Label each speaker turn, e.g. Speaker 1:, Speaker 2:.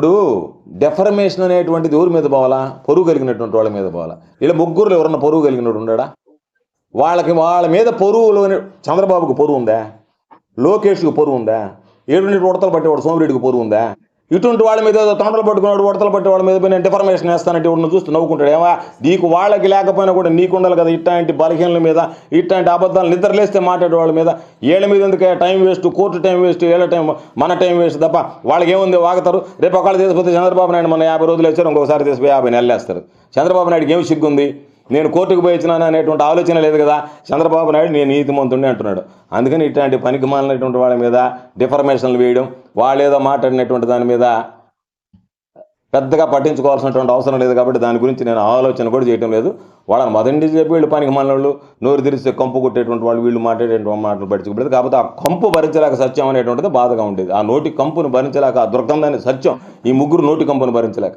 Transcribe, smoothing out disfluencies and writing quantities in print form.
Speaker 1: ఇప్పుడు డెఫర్మేషన్ అనేటువంటిది ఎవరి మీద పోవాలా? పొరుగు కలిగినటువంటి వాళ్ళ మీద పోవాలా? ఇలా ముగ్గురులో ఎవరన్నా పొరుగు కలిగినట్టు ఉన్నాడా? వాళ్ళ మీద పొరుగులోని చంద్రబాబుకు పొరుగు ఉందా? లోకేష్కి పొరుగు ఉందా? 7 ఉడతలు పట్టేవాడు సోమిరెడ్డికి పొరుగు ఉందా? ఇటువంటి వాళ్ళ మీద తొండలు పట్టుకున్నాడు ఉడతలు పట్టే వాళ్ళ మీద నేను డిఫర్మేషన్ వేస్తానంటే ఉన్న చూస్తూ నవ్వుకుంటాడు. ఏమా నీకు వాళ్ళకి లేకపోయినా కూడా నీకు ఉండాలి కదా ఇట్లాంటి బలహీనల మీద, ఇట్లాంటి అబద్ధాలు నిద్రలేస్తే మాట్లాడే వాళ్ళ మీద. ఏళ్ళ మీద ఎందుకే time waste, court time waste, ఏళ్ళ టైం మన టైం వేస్ట్ తప్ప వాళ్ళకి ఏముంది వాగుతారు. రేపు ఒకళ్ళు తీసుకుపోతే చంద్రబాబు నాయుడు మన 50 రోజులు వేస్తారు, ఇంకొకసారి తీసుకుపోయి 50 నెలలు వేస్తారు. చంద్రబాబు నాయుడుకి ఏమి సిగ్గుంది? నేను కోర్టుకు పోయి వచ్చినాను అనేటువంటి ఆలోచన లేదు కదా. చంద్రబాబు నాయుడు నేను నీతిమంతుడిని అంటున్నాడు. అందుకని ఇట్లాంటి పనికి మాలినటువంటి వాళ్ళ మీద డిఫర్మేషన్లు వేయడం, వాళ్ళేదో మాట్లాడినటువంటి దాని మీద పెద్దగా పట్టించుకోవాల్సినటువంటి అవసరం లేదు. కాబట్టి దాని గురించి నేను ఆలోచన కూడా చేయటం లేదు. వాళ్ళని మొదటి చెప్పి వీళ్ళు పనికి మాలిన వాళ్ళు, నోరు తెరిస్తే కంపు కొట్టేటువంటి వాళ్ళు, వీళ్ళు మాట్లాడేటువంటి మాటలు పట్టించుకోలేదు. కాకపోతే ఆ కంపు భరించలేక సత్యం అనేటువంటిది బాధగా ఉండేది. ఆ నోటి కంపును భరించలేక, ఆ దుర్గంధాన్ని సత్యం, ఈ ముగ్గురు నోటి కంపును భరించలేక